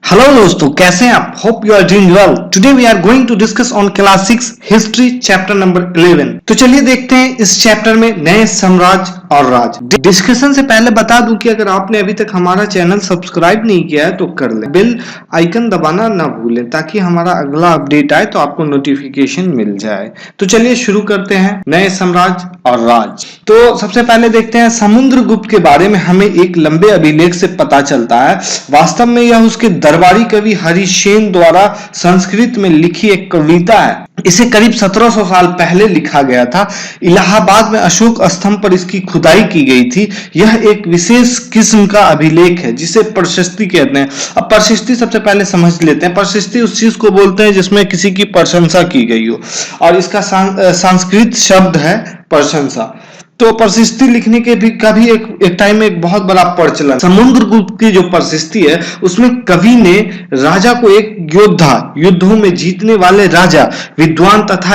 Hello दोस्तों, कैसे हैं आप? Hope you are doing well. Today we are going to discuss on class 6 history chapter number 11। तो चलिए देखते हैं इस चैप्टर में नए साम्राज्य और राज। डिस्कशन से पहले बता दूं कि अगर आपने अभी तक हमारा चैनल सब्सक्राइब नहीं किया है तो कर लें, बेल आइकन दबाना ना भूलें ताकि हमारा अगला अपडेट आए तो आपको नोटिफिकेशन मिल जाए। तो चलिए शुरू करते हैं नए साम्राज्य और राज। तो सबसे पहले देखते हैं समुद्रगुप्त के बारे में हमें एक लंबे अभिलेख से पता चलता है। वास्तव में यह उसके दरबारी कवि हरिसेन द्वारा संस्कृत में लिखी एक कविता है। इसे करीब 1700 साल पहले लिखा गया था। इलाहाबाद में अशोक स्तंभ पर इसकी खुदाई की गई थी। यह एक विशेष किस्म का अभिलेख है जिसे प्रशस्ति कहते हैं। अब प्रशस्ति सबसे पहले समझ लेते हैं। प्रशस्ति उस चीज को बोलते हैं जिसमें किसी की प्रशंसा की गई हो, और इसका संस्कृत शब्द है प्रशंसा। तो प्रशस्ति लिखने के भी का भी एक टाइम में एक बहुत बड़ा प्रचलन। समुद्रगुप्त की जो प्रशस्ति है उसमें कवि ने राजा को एक योद्धा, युद्धों में जीतने वाले राजा, विद्वान तथा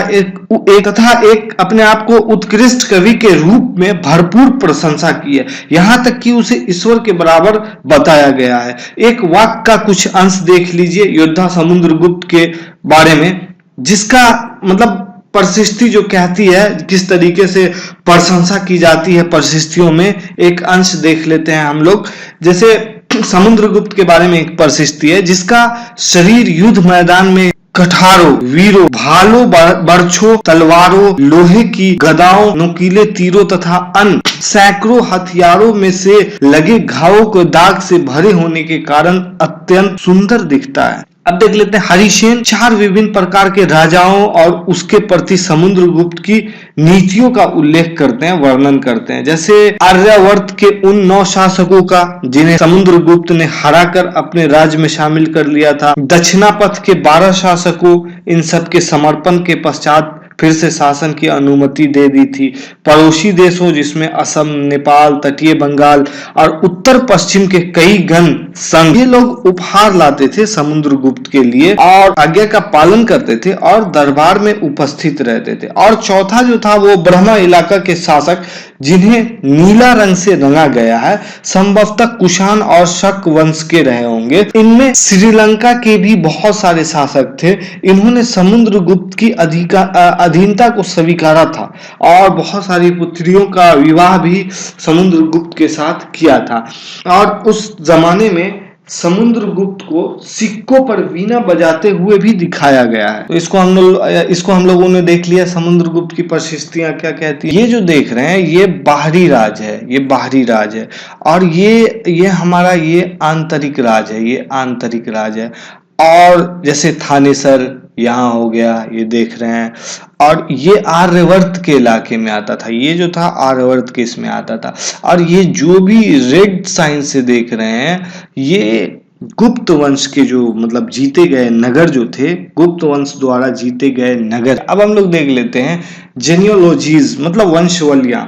एक अपने आप को उत्कृष्ट कवि के रूप में भरपूर प्रशंसा की है। यहां तक कि उसे ईश्वर के बराबर बताया गया है। एक वाक्य का कुछ अंश देख लीजिए योद्धा समुद्रगुप्त के बारे में, जिसका मतलब प्रशस्ति जो कहती है किस तरीके से प्रशंसा की जाती है प्रशस्तियों में, एक अंश देख लेते हैं हम लोग। जैसे समुद्रगुप्त के बारे में एक प्रशस्ति है जिसका शरीर युद्ध मैदान में कठारों, वीरों, भालों, बर्छों, तलवारों, लोहे की गदाओं, नुकीले तीरों तथा अन्य सैकड़ों हथियारों में से लगे घावों को दाग से भरे होने के कारण अत्यंत सुंदर दिखता है। अब देख लेते हैं हरिसेन 4 विभिन्न प्रकार के राजाओं और उसके प्रति समुद्रगुप्त की नीतियों का उल्लेख करते हैं, वर्णन करते हैं। जैसे आर्यावर्त के उन 9 शासकों का जिन्हें समुद्रगुप्त ने हराकर अपने राज्य में शामिल कर लिया था। दक्षिणापथ के 12 शासकों, इन सब के समर्पण के पश्चात फिर से शासन की अनुमति दे दी थी। पड़ोसी देशों जिसमें असम, नेपाल, तटीय बंगाल और उत्तर पश्चिम के कई गण संघ, ये लोग उपहार लाते थे समुद्रगुप्त के लिए और आज्ञा का पालन करते थे और दरबार में उपस्थित रहते थे। और चौथा जो था वो ब्रह्मा इलाका के शासक जिन्हें नीला रंग से रंगा गया है, संभवतः कुषाण और शक वंश के रहे होंगे। इनमें श्रीलंका के भी बहुत सारे शासक थे। इन्होंने समुद्रगुप्त की अधीनता को स्वीकारा था और बहुत सारी पुत्रियों का विवाह भी समुद्रगुप्त के साथ किया था। और उस जमाने में समुद्रगुप्त को सिक्कों पर वीणा बजाते हुए भी दिखाया गया है। तो इसको हम लोगों ने देख लिया समुद्रगुप्त की प्रशस्तियां क्या कहती है। ये जो देख रहे हैं ये बाहरी राज है, ये बाहरी राज है, और ये हमारा ये आंतरिक राज है, ये आंतरिक राज है। और जैसे थानेसर यहाँ हो गया, ये देख रहे हैं, और ये आर्यवर्त के इलाके में आता था। ये जो था आर्यवर्त के इसमें आता था। और ये जो भी रेड साइन से देख रहे हैं ये गुप्त वंश के जो मतलब जीते गए नगर जो थे, गुप्त वंश द्वारा जीते गए नगर। अब हम लोग देख लेते हैं जेनियोलॉजीज मतलब वंशवलियां।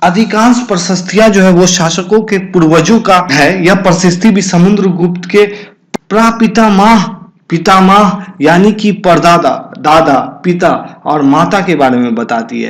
अधिकांश प्रशस्तियां जो है वो शासकों के पूर्वजों का है। यह प्रशस्ति भी समुद्रगुप्त के पितामह यानी कि परदादा, दादा, पिता और माता के बारे में बताती है।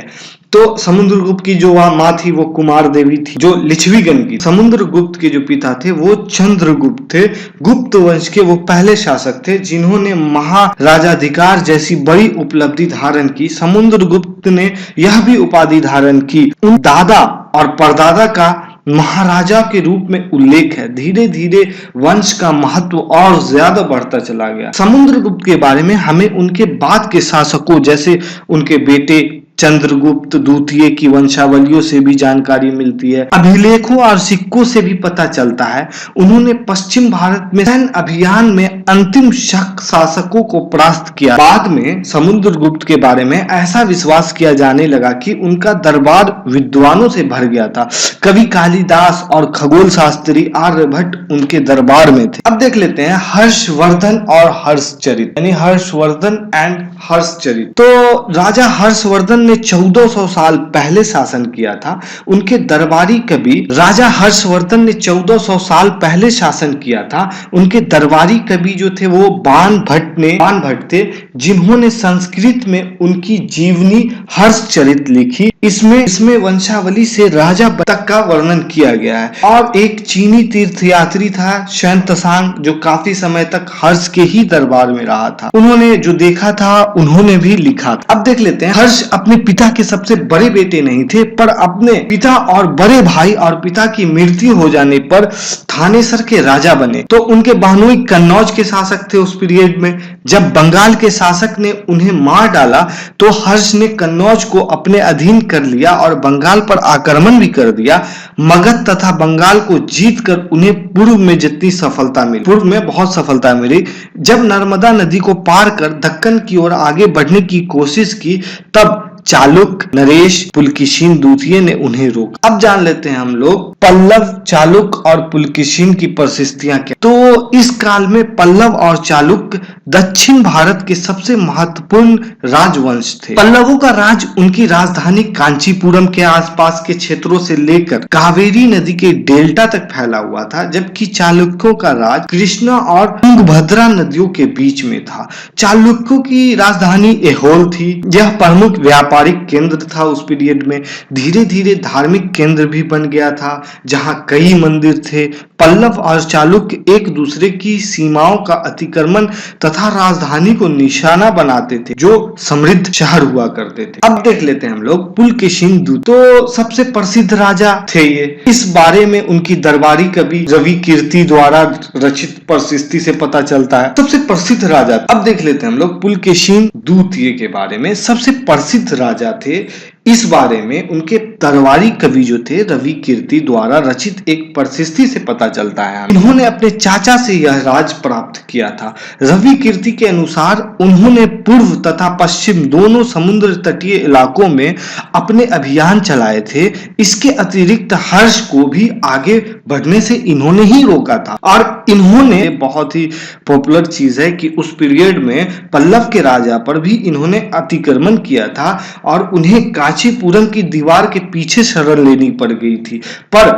तो समुद्रगुप्त की जो वहां माँ थी वो कुमार देवी थी जो लिच्छवीगण की। समुद्रगुप्त के जो पिता थे वो चंद्रगुप्त थे। गुप्त वंश के वो पहले शासक थे जिन्होंने महाराजाधिकार जैसी बड़ी उपलब्धि धारण की। समुद्रगुप्त ने यह भी उपाधि धारण की। उन दादा और परदादा का महाराजा के रूप में उल्लेख है। धीरे धीरे वंश का महत्व और ज्यादा बढ़ता चला गया। समुद्रगुप्त के बारे में हमें उनके बाद के शासकों जैसे उनके बेटे चंद्रगुप्त द्वितीय की वंशावलियों से भी जानकारी मिलती है। अभिलेखों और सिक्कों से भी पता चलता है उन्होंने पश्चिम भारत में सैन्य अभियान में अंतिम शासकों को परास्त किया। बाद में समुद्रगुप्त के बारे में ऐसा विश्वास किया जाने लगा कि उनका दरबार विद्वानों से भर गया था। कवि कालिदास और खगोल शास्त्री आर्यभट्ट उनके दरबार में थे। अब देख लेते हैं हर्षवर्धन और हर्षचरित, यानी हर्षवर्धन एंड हर्षचरित। तो राजा हर्षवर्धन ने 1400 साल पहले शासन किया था। उनके दरबारी कवि राजा हर्षवर्धन ने 1400 साल पहले शासन किया था। उनके दरबारी कवि जो थे वो बाण भट्ट थे, जिन्होंने संस्कृत में उनकी जीवनी हर्षचरित लिखी। इसमें वंशावली से राजा तक का वर्णन किया गया है। और एक चीनी तीर्थयात्री था शन त्सांग, जो काफी समय तक हर्ष के ही दरबार में रहा था। उन्होंने जो देखा था उन्होंने भी लिखा था। अब देख लेते हैं, हर्ष अपने पिता के सबसे बड़े बेटे नहीं थे, पर अपने पिता और बड़े भाई और पिता की मृत्यु हो जाने पर थानेसर के राजा बने। तो उनके बहनोई कन्नौज के शासक थे उस पीरियड में। जब बंगाल के शासक ने उन्हें मार डाला तो हर्ष ने कन्नौज को अपने अधीन कर लिया और बंगाल पर आक्रमण भी कर दिया। मगध तथा बंगाल को जीतकर उन्हें पूर्व में जितनी सफलता मिली, पूर्व में बहुत सफलता मिली। जब नर्मदा नदी को पार कर दक्कन की ओर आगे बढ़ने की कोशिश की, तब चालुक्य, नरेश, पुलकेशिन द्वितीय ने उन्हें रोका। अब जान लेते हैं हम लोग पल्लव, चालुक्य और पुलकेशिन की परिस्थितियां क्या। तो इस काल में पल्लव और चालुक्य दक्षिण भारत के सबसे महत्वपूर्ण राजवंश थे। पल्लवों का राज उनकी राजधानी कांचीपुरम के आसपास के क्षेत्रों से लेकर कावेरी नदी के डेल्टा तक फैला हुआ था, जबकि चालुक्यों का राज कृष्णा और तुंगभद्रा नदियों के बीच में था। चालुक्यों की राजधानी ऐहोल थी। यह प्रमुख व्यापारिक केंद्र था उस पीरियड में। धीरे धीरे धार्मिक केंद्र भी बन गया था, जहां कई मंदिर थे। पल्लव और चालुक्य एक दूसरे की सीमाओं का अतिक्रमण तथा राजधानी को निशाना बनाते थे, जो समृद्ध शहर हुआ करते थे। अब देख लेते हैं हम लोग पुलकेशिन द्वितीय। तो सबसे प्रसिद्ध राजा थे ये। इस बारे में उनकी दरबारी कवि रवि कीर्ति द्वारा रचित परिस्थिति से पता चलता है। सबसे प्रसिद्ध राजा। अब देख लेते हैं हम लोग पुलकेशिन द्वितीय के बारे में। सबसे प्रसिद्ध राजा थे, इस बारे में उनके दरबारी कवि जो थे रवि कीर्ति द्वारा रचित एक परिस्थिति से पता चलता है। इन्होंने अपने चाचा से यह राज प्राप्त किया था। रवि कीर्ति के अनुसार उन्होंने पूर्व तथा पश्चिम दोनों समुद्र तटीय इलाकों में अपने अभियान चलाए थे। इसके अतिरिक्त हर्ष को भी आगे बढ़ने से इन्होंने ही रोका था। और इन्होंने, बहुत ही पॉपुलर चीज है कि उस पीरियड में पल्लव के राजा पर भी इन्होंने अतिक्रमण किया था और उन्हें कांचीपुरम की दीवार के पीछे शरण लेनी पड़ गई थी। पर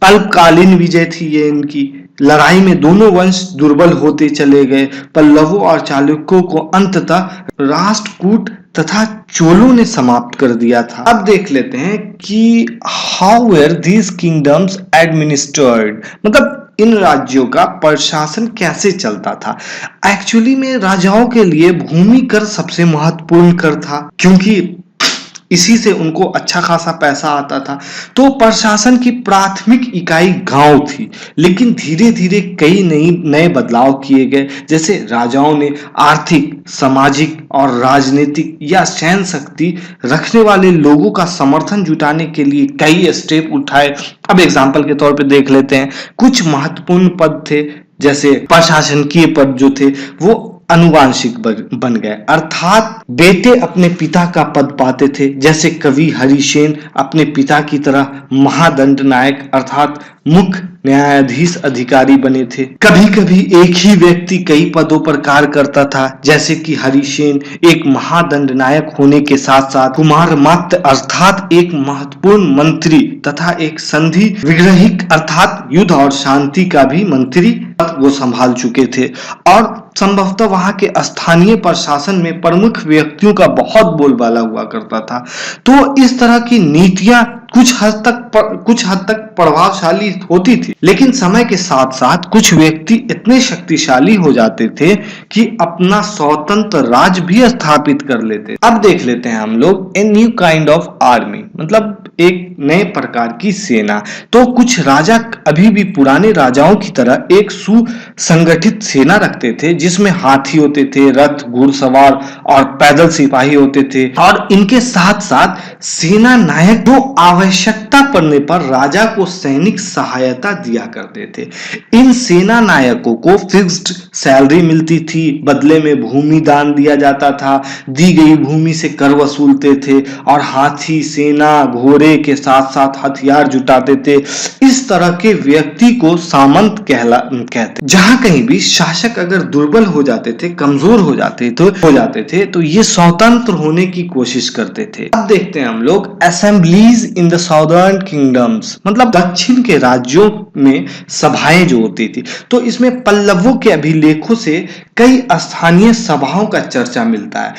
अल्पकालीन विजय थी ये इनकी। लड़ाई में दोनों वंश दुर्बल होते चले गए। पल्लवों और चालुक्यों को अंततः राष्ट्रकूट तथा चोलों ने समाप्त कर दिया था। अब देख लेते हैं कि how where these kingdoms administered, मतलब इन राज्यों का प्रशासन कैसे चलता था। एक्चुअली में राजाओं के लिए भूमि कर सबसे महत्वपूर्ण कर था, क्योंकि इसी से उनको अच्छा खासा पैसा आता था। तो प्रशासन की प्राथमिक इकाई गांव थी, लेकिन धीरे धीरे कई नए बदलाव किए गए। जैसे राजाओं ने आर्थिक, सामाजिक और राजनीतिक या सैन्य शक्ति रखने वाले लोगों का समर्थन जुटाने के लिए कई स्टेप उठाए। अब एग्जाम्पल के तौर पे देख लेते हैं। कुछ महत्वपूर्ण पद थे, जैसे प्रशासकीय पद जो थे वो अनुवांशिक बन गए, अर्थात बेटे अपने पिता का पद पाते थे। जैसे कवि हरिसेन अपने पिता की तरह महादंड नायक अर्थात मुख्य न्यायाधीश अधिकारी बने थे। कभी कभी एक ही व्यक्ति कई पदों पर कार्य करता था, जैसे कि हरिसेन एक महादंड नायक होने के साथ साथ कुमारमात्य अर्थात एक महत्वपूर्ण मंत्री तथा एक संधि विग्रहिक अर्थात युद्ध और शांति का भी मंत्री पद वो संभाल चुके थे। और संभवतः वहां के स्थानीय प्रशासन में प्रमुख व्यक्तियों का बहुत बोलबाला हुआ करता था। तो इस तरह की नीतियां कुछ हद तक प्रभावशाली होती थी, लेकिन समय के साथ साथ कुछ व्यक्ति इतने शक्तिशाली हो जाते थे कि अपना स्वतंत्र राज भी स्थापित कर लेते। अब देख लेते हैं हम लोग a new kind of army, मतलब एक नए प्रकार की सेना। तो कुछ राजा अभी भी पुराने राजाओं की तरह एक सुसंगठित सेना रखते थे, जिसमें हाथी होते थे, रथ, घुड़सवार और पैदल सिपाही होते थे। और इनके साथ साथ सेना नायक जो आवश्यकता पड़ने पर राजा को सैनिक सहायता दिया करते थे। इन सेना नायकों को फिक्स्ड सैलरी मिलती थी, बदले में भूमि दान दिया जाता था, दी गई भूमि से कर वसूलते थे और हाथी, सेना, घोड़े घोड़े के साथ साथ हथियार जुटाते थे, इस तरह के व्यक्ति को सामंत कहते। जहां कहीं भी शासक अगर दुर्बल हो जाते थे, कमजोर हो जाते तो ये स्वतंत्र होने की कोशिश करते थे। अब देखते हैं हम लोग assemblies in the southern kingdoms, मतलब दक्षिण के राज्यों में सभाएं जो होती थी। तो इसमें पल्लवों के अभिलेखों से कई स्थानीय सभाओं का चर्चा मिलता है।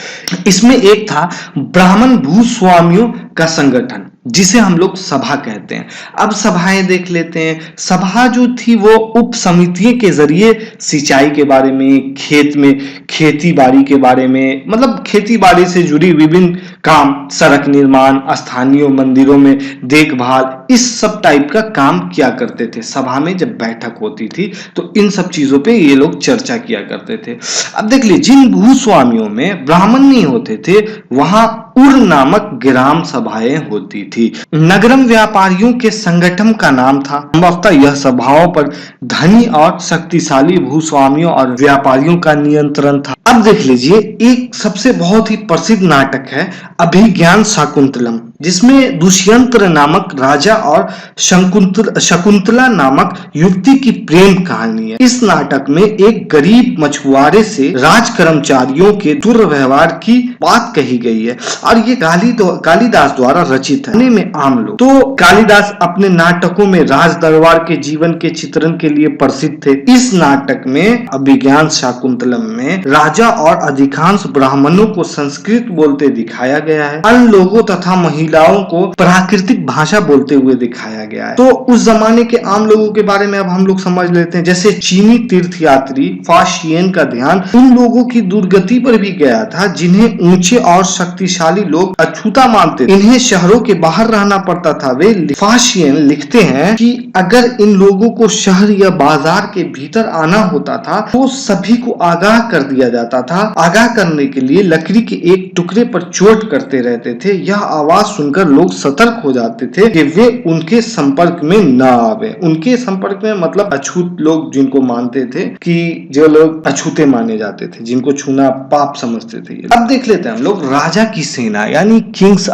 इसमें एक था ब्राह्मण भूस्वामियों का संगठन, जिसे हम लोग सभा कहते हैं। अब सभाएं देख लेते हैं। सभा जो थी वो उप समितियों के जरिए सिंचाई के बारे में, खेत में खेती बाड़ी के बारे में, मतलब खेती बाड़ी से जुड़ी विभिन्न काम, सड़क निर्माण, स्थानीय मंदिरों में देखभाल, इस सब टाइप का काम किया करते थे। सभा में जब बैठक होती थी तो इन सब चीजों पे ये लोग चर्चा किया करते थे। अब देख लीजिए, जिन भूस्वामियों में ब्राह्मण नहीं होते थे वहां उर नामक ग्राम सभाएं होती थी। नगरम व्यापारियों के संगठन का नाम था। संभवतः यह सभाओं पर धनी और शक्तिशाली भूस्वामियों और व्यापारियों का नियंत्रण था। अब देख लीजिए, एक सबसे बहुत ही प्रसिद्ध नाटक है अभिज्ञान शाकुंतलम, जिसमें दुष्यंत नामक राजा और शकुंतला नामक युवती की प्रेम कहानी है। इस नाटक में एक गरीब मछुआरे से राज कर्मचारियों के दुर्व्यवहार की बात कही गई है और ये कालिदास द्वारा रचित है। में आम लोग तो कालिदास अपने नाटकों में राज दरबार के जीवन के चित्रण के लिए प्रसिद्ध थे। इस नाटक में अभिज्ञान शाकुंतलम में राजा और अधिकांश ब्राह्मणों को संस्कृत बोलते दिखाया गया है। अन्य लोगों तथा महिलाओं को प्राकृतिक भाषा बोलते हुए दिखाया गया है। तो उस जमाने के आम लोगों के बारे में अब हम लोग समझ लेते हैं। जैसे चीनी तीर्थयात्री फाशियन का ध्यान उन लोगों की दुर्गति पर भी गया था जिन्हें ऊंचे और शक्तिशाली लोग अछूता मानते थे। इन्हें शहरों के बाहर रहना पड़ता था। वे फाशियन लिखते हैं कि अगर इन लोगों को शहर या बाजार के भीतर आना होता था तो सभी को आगाह कर दिया जाता था। आगाह करने के लिए लकड़ी के एक टुकड़े पर चोट करते रहते थे। यह आवाज सुनकर लोग सतर्क हो जाते थे कि वे उनके संपर्क में न आवे। उनके संपर्क में मतलब अछूत लोग जिनको मानते थे कि जो लोग अछूते माने जाते थे, जिनको छूना पाप समझते थे। अब देख लेते हैं हम लोग राजा की सेना यानी किंग्स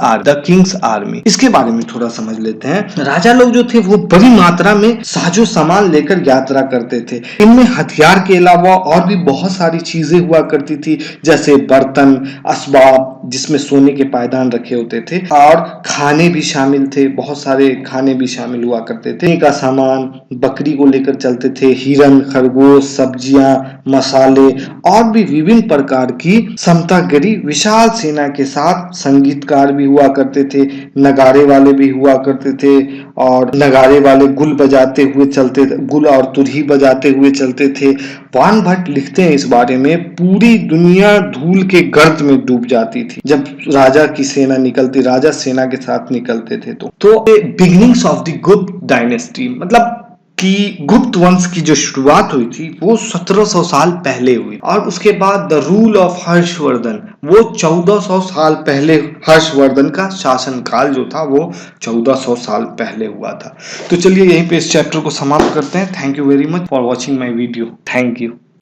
आर्मी, इसके बारे में थोड़ा समझ लेते हैं। राजा लोग जो थे वो बड़ी मात्रा में साजो सामान लेकर यात्रा करते थे। इनमें हथियार के अलावा और भी बहुत सारी चीजें हुआ करती थी, जैसे बर्तन, असबाब जिसमें सोने के पायदान रखे होते थे, और खाने भी शामिल थे। बहुत सारे खाने भी शामिल हुआ करते थे। का सामान, बकरी को लेकर चलते थे, हिरन, खरगोश, सब्जियां, मसाले और भी विभिन्न प्रकार की सामग्री। विशाल सेना के साथ संगीतकार भी हुआ करते थे, नगाड़े वाले भी हुआ करते थे, और नगाड़े वाले गुल बजाते हुए चलते थे, गुल और तुरही बजाते हुए चलते थे। वान भट्ट लिखते हैं इस बारे में, पूरी दुनिया धूल के गर्त में डूब जाती थी जब राजा की सेना निकलती, राजा सेना के साथ निकलते थे। तो बिगिनिंग्स ऑफ द गुप्त डायनेस्टी, मतलब कि गुप्त वंश की जो शुरुआत हुई थी वो 1700 साल पहले हुई, और उसके बाद द रूल ऑफ हर्षवर्धन, वो 1400 साल पहले, हर्षवर्धन का शासन काल जो था वो 1400 साल पहले हुआ था। तो चलिए यहीं पे इस चैप्टर को समाप्त करते हैं। Thank you very much for watching my video. Thank you.